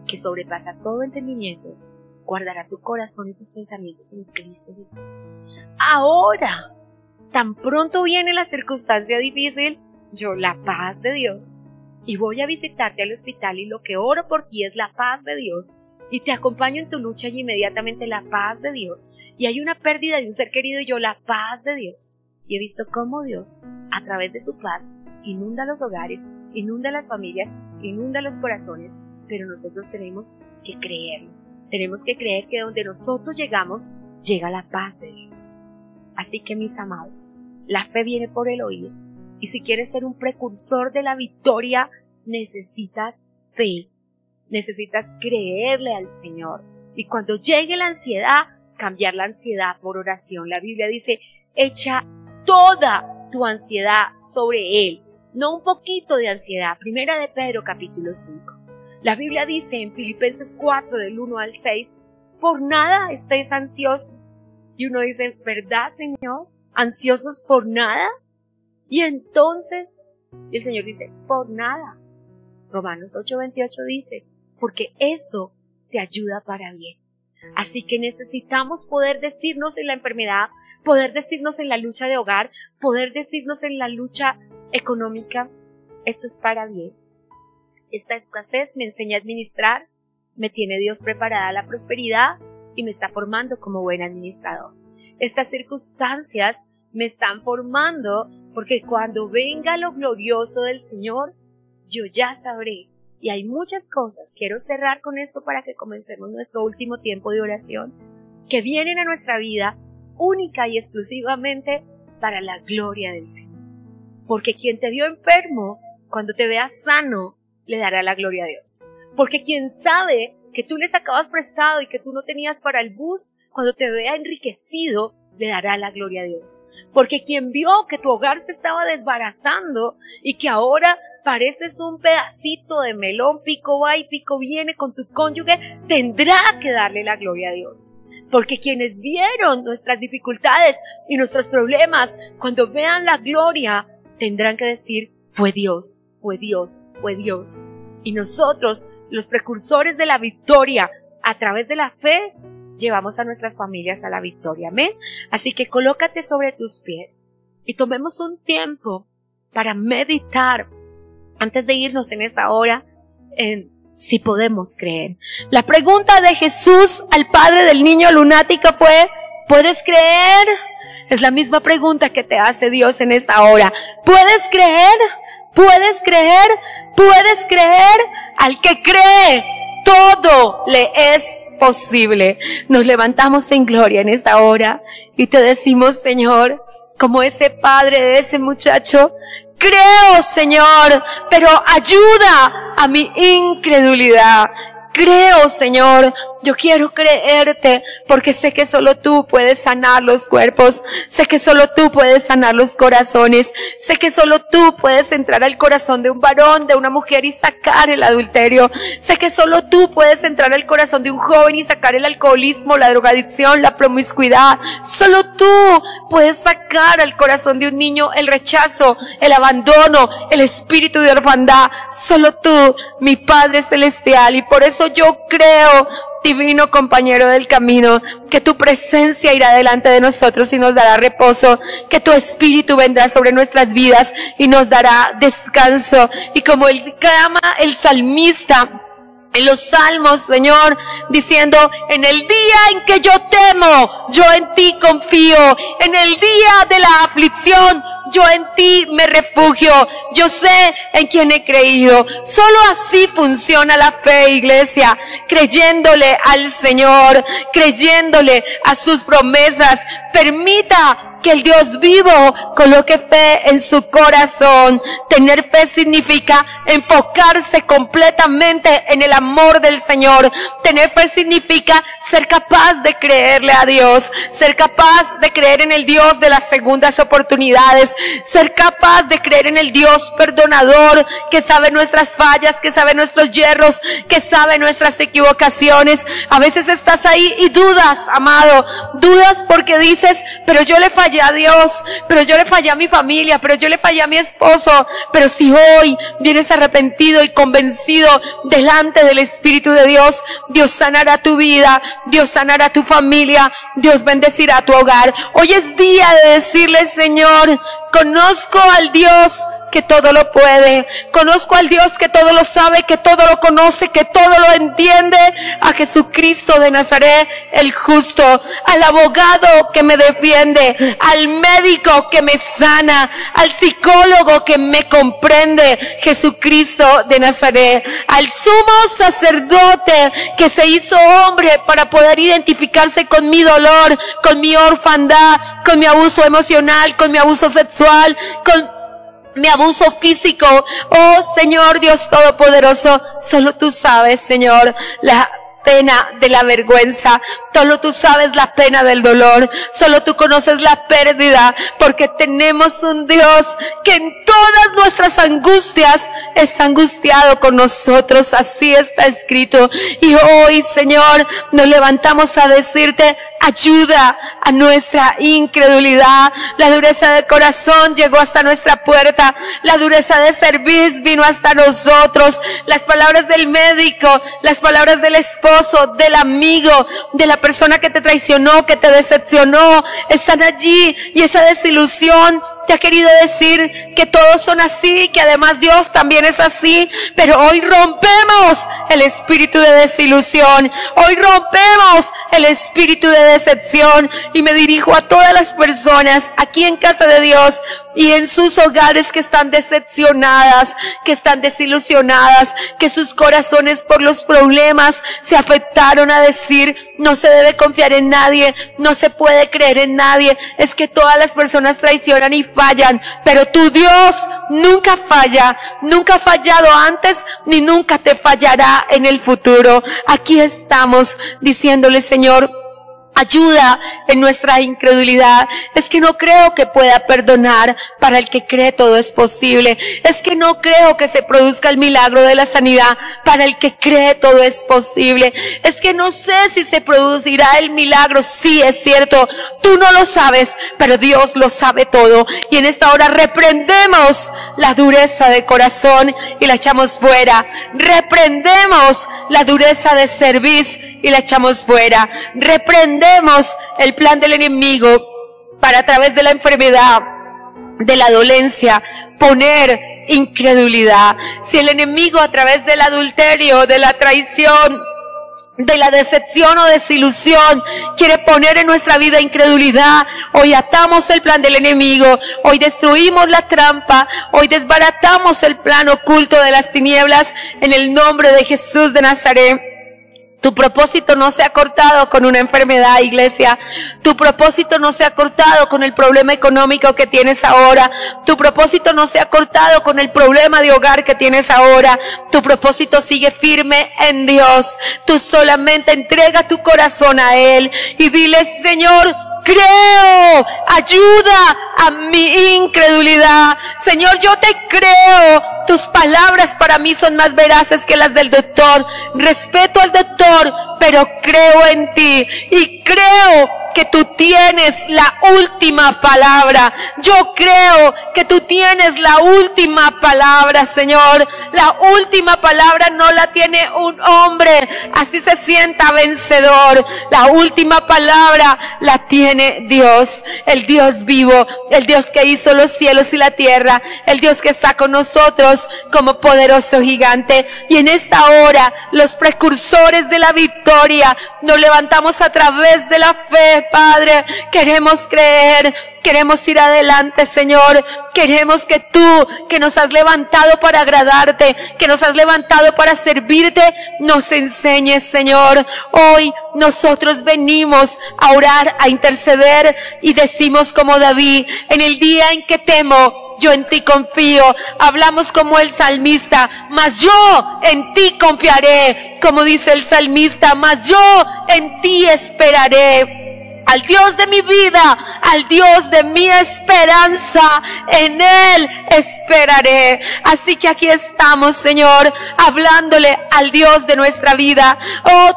que sobrepasa todo entendimiento, guardará tu corazón y tus pensamientos en Cristo Jesús. Ahora, tan pronto viene la circunstancia difícil, yo la paz de Dios, y voy a visitarte al hospital, y lo que oro por ti es la paz de Dios, y te acompaño en tu lucha, y inmediatamente la paz de Dios, y hay una pérdida de un ser querido, y yo la paz de Dios. Y he visto cómo Dios, a través de su paz, inunda los hogares, inunda las familias, inunda los corazones, pero nosotros tenemos que creerlo. Tenemos que creer que donde nosotros llegamos, llega la paz de Dios. Así que, mis amados, la fe viene por el oír, y si quieres ser un precursor de la victoria, necesitas fe, necesitas creerle al Señor. Y cuando llegue la ansiedad, cambiar la ansiedad por oración. La Biblia dice: echa toda tu ansiedad sobre Él, no un poquito de ansiedad. Primera de Pedro, capítulo 5. La Biblia dice en Filipenses 4, del 1 al 6, por nada estéis ansiosos. Y uno dice: ¿verdad, Señor? ¿Ansiosos por nada? Y entonces el Señor dice: por nada. Romanos 8:28 dice: porque eso te ayuda para bien. Así que necesitamos poder decirnos en la enfermedad, poder decirnos en la lucha de hogar, poder decirnos en la lucha económica: esto es para bien. Esta escasez me enseña a administrar, me tiene Dios preparada la prosperidad y me está formando como buen administrador. Estas circunstancias me están formando, porque cuando venga lo glorioso del Señor, yo ya sabré. Y hay muchas cosas, quiero cerrar con esto para que comencemos nuestro último tiempo de oración, que vienen a nuestra vida única y exclusivamente para la gloria del Señor. Porque quien te vio enfermo, cuando te vea sano, le dará la gloria a Dios. Porque quien sabe que tú le sacabas prestado y que tú no tenías para el bus, cuando te vea enriquecido, le dará la gloria a Dios. Porque quien vio que tu hogar se estaba desbaratando y que ahora pareces un pedacito de melón, pico va y pico viene con tu cónyuge, tendrá que darle la gloria a Dios. Porque quienes vieron nuestras dificultades y nuestros problemas, cuando vean la gloria, tendrán que decir: fue Dios, fue Dios, fue Dios. Y nosotros, los precursores de la victoria, a través de la fe, llevamos a nuestras familias a la victoria. Amén. Así que colócate sobre tus pies y tomemos un tiempo para meditar antes de irnos en esta hora en si podemos creer. La pregunta de Jesús al padre del niño lunático fue: ¿puedes creer? Es la misma pregunta que te hace Dios en esta hora. ¿Puedes creer? ¿Puedes creer? ¿Puedes creer? Al que cree, todo le es posible. Nos levantamos en gloria en esta hora y te decimos: Señor, como ese padre de ese muchacho, creo, Señor, pero ayuda a mi incredulidad. Creo, Señor, yo quiero creerte porque sé que solo tú puedes sanar los cuerpos, sé que solo tú puedes sanar los corazones, sé que solo tú puedes entrar al corazón de un varón, de una mujer y sacar el adulterio, sé que solo tú puedes entrar al corazón de un joven y sacar el alcoholismo, la drogadicción, la promiscuidad. Solo tú puedes sacar al corazón de un niño el rechazo, el abandono, el espíritu de orfandad. Solo tú, mi Padre Celestial, y por eso yo creo, divino compañero del camino, que tu presencia irá delante de nosotros y nos dará reposo, que tu espíritu vendrá sobre nuestras vidas y nos dará descanso. Y como clama el salmista en los salmos, Señor, diciendo: en el día en que yo temo, yo en ti confío, en el día de la aflicción, yo en ti me refugio, yo sé en quién he creído. Solo así funciona la fe, iglesia, creyéndole al Señor, creyéndole a sus promesas. Permita que el Dios vivo coloque fe en su corazón. Tener fe significa enfocarse completamente en el amor del Señor. Tener fe significa ser capaz de creerle a Dios, ser capaz de creer en el Dios de las segundas oportunidades, ser capaz de creer en el Dios perdonador, que sabe nuestras fallas, que sabe nuestros yerros, que sabe nuestras equivocaciones. A veces estás ahí y dudas, amado, dudas porque dices, pero yo le fallé a Dios, pero yo le fallé a mi familia, pero yo le fallé a mi esposo. Pero si hoy vienes arrepentido y convencido delante del Espíritu de Dios, Dios sanará tu vida, Dios sanará tu familia, Dios bendecirá tu hogar. Hoy es día de decirle, Señor, conozco al Dios que todo lo puede, conozco al Dios que todo lo sabe, que todo lo conoce, que todo lo entiende, a Jesucristo de Nazaret, el justo, al abogado que me defiende, al médico que me sana, al psicólogo que me comprende, Jesucristo de Nazaret, al sumo sacerdote que se hizo hombre para poder identificarse con mi dolor, con mi orfandad, con mi abuso emocional, con mi abuso sexual, con mi abuso físico. Oh Señor Dios Todopoderoso, solo tú sabes, Señor, la pena de la vergüenza, solo tú sabes la pena del dolor, solo tú conoces la pérdida, porque tenemos un Dios que en todas nuestras angustias es angustiado con nosotros. Así está escrito. Y hoy, Señor, nos levantamos a decirte, ayuda a nuestra incredulidad. La dureza de corazón llegó hasta nuestra puerta, la dureza de cerviz vino hasta nosotros. Las palabras del médico, las palabras del esposo, del amigo, de la persona que te traicionó, que te decepcionó, están allí, y esa desilusión te ha querido decir que todos son así, que además Dios también es así. Pero hoy rompemos el espíritu de desilusión, hoy rompemos el espíritu de decepción, y me dirijo a todas las personas aquí en Casa de Dios y en sus hogares que están decepcionadas, que están desilusionadas, que sus corazones por los problemas se afectaron a decir, no se debe confiar en nadie, no se puede creer en nadie, es que todas las personas traicionan y fallan, pero tu Dios nunca falla, nunca ha fallado antes, ni nunca te fallará en el futuro. Aquí estamos diciéndole, Señor, ayuda en nuestra incredulidad. Es que no creo que pueda perdonar. Para el que cree todo es posible. Es que no creo que se produzca el milagro de la sanidad. Para el que cree todo es posible. Es que no sé si se producirá el milagro. Sí, es cierto, tú no lo sabes, pero Dios lo sabe todo. Y en esta hora reprendemos la dureza de corazón y la echamos fuera. Reprendemos la dureza de cerviz y la echamos fuera. Reprendemos el plan del enemigo para, a través de la enfermedad, de la dolencia, poner incredulidad. Si el enemigo, a través del adulterio, de la traición, de la decepción o desilusión, quiere poner en nuestra vida incredulidad, hoy atamos el plan del enemigo, hoy destruimos la trampa, hoy desbaratamos el plan oculto de las tinieblas en el nombre de Jesús de Nazaret. Tu propósito no se ha cortado con una enfermedad, iglesia. Tu propósito no se ha cortado con el problema económico que tienes ahora. Tu propósito no se ha cortado con el problema de hogar que tienes ahora. Tu propósito sigue firme en Dios. Tú solamente entrega tu corazón a Él y dile, Señor, creo, ayuda a mi incredulidad. Señor, yo te creo. Tus palabras para mí son más veraces que las del doctor. Respeto al doctor, pero creo en ti y creo que tú tienes la última palabra. Yo creo que tú tienes la última palabra, Señor. La última palabra no la tiene un hombre, así se sienta vencedor. La última palabra la tiene Dios, el Dios vivo, el Dios que hizo los cielos y la tierra, el Dios que está con nosotros como poderoso gigante. Y en esta hora, los precursores de la victoria, nos levantamos a través de la fe fe, Padre. Queremos creer. Queremos ir adelante, Señor. Queremos que tú, que nos has levantado para agradarte, que nos has levantado para servirte, nos enseñes, Señor. Hoy nosotros venimos a orar, a interceder y decimos como David: en el día en que temo, yo en ti confío. Hablamos como el salmista: mas yo en ti confiaré. Como dice el salmista: mas yo en ti esperaré. Al Dios de mi vida, al Dios de mi esperanza, en Él esperaré. Así que aquí estamos, Señor, hablándole al Dios de nuestra vida,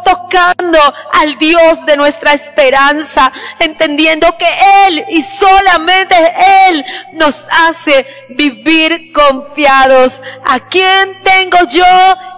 tocando al Dios de nuestra esperanza, entendiendo que Él y solamente Él nos hace vivir confiados. ¿A quién tengo yo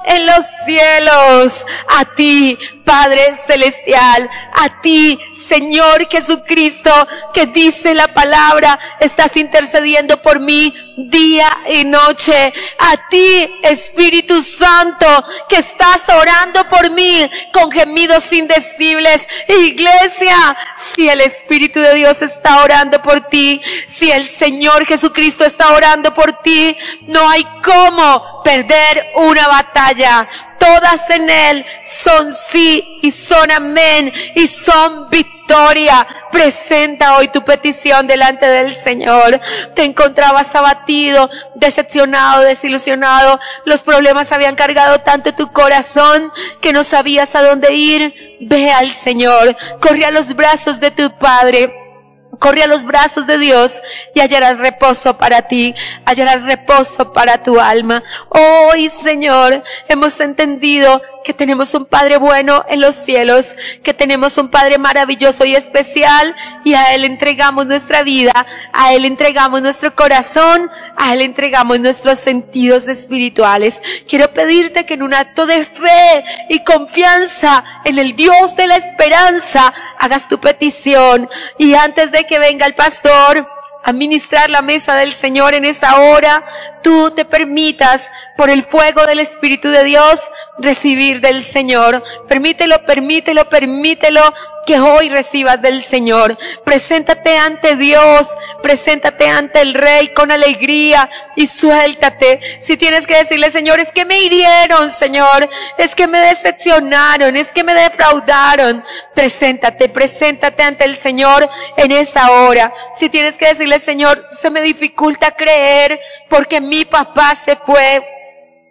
en los cielos? A ti, Padre Celestial, a ti, Señor Jesucristo, que dice la palabra, estás intercediendo por mí día y noche. A ti, Espíritu Santo, que estás orando por mí con gemidos indecibles. Iglesia, si el Espíritu de Dios está orando por ti, si el Señor Jesucristo está orando por ti, no hay cómo perder una batalla. Todas en Él son sí y son amén y son victoria. Presenta hoy tu petición delante del Señor. Te encontrabas abatido, decepcionado, desilusionado. Los problemas habían cargado tanto tu corazón que no sabías a dónde ir. Ve al Señor, corre a los brazos de tu Padre. Corre a los brazos de Dios y hallarás reposo para ti, hallarás reposo para tu alma. Hoy, Señor, hemos entendido que tenemos un Padre bueno en los cielos, que tenemos un Padre maravilloso y especial, y a Él entregamos nuestra vida, a Él entregamos nuestro corazón, a Él entregamos nuestros sentidos espirituales. Quiero pedirte que en un acto de fe y confianza en el Dios de la esperanza hagas tu petición, y antes de que venga el pastor a ministrar la mesa del Señor en esta hora, tú te permitas, por el fuego del Espíritu de Dios, recibir del Señor. Permítelo, permítelo, permítelo, que hoy recibas del Señor. Preséntate ante Dios, preséntate ante el Rey con alegría y suéltate. Si tienes que decirle: Señor, es que me hirieron, Señor, es que me decepcionaron, es que me defraudaron. Preséntate, preséntate ante el Señor en esta hora. Si tienes que decirle: Señor, se me dificulta creer porque mi papá se fue.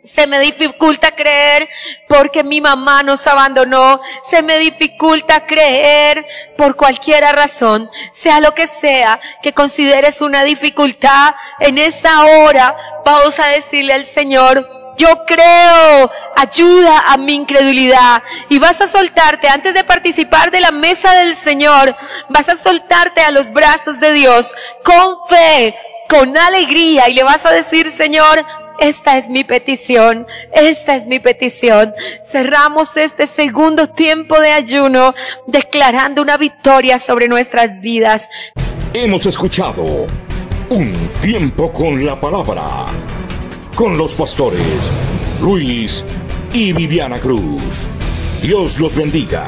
Se me dificulta creer porque mi mamá nos abandonó. Se me dificulta creer por cualquier razón. Sea lo que sea que consideres una dificultad, en esta hora vamos a decirle al Señor: yo creo, ayuda a mi incredulidad. Y vas a soltarte, antes de participar de la mesa del Señor, vas a soltarte a los brazos de Dios con fe, con alegría, y le vas a decir: Señor, esta es mi petición, esta es mi petición. Cerramos este segundo tiempo de ayuno declarando una victoria sobre nuestras vidas. Hemos escuchado Un Tiempo con la Palabra, con los pastores Luis y Viviana Cruz. Dios los bendiga.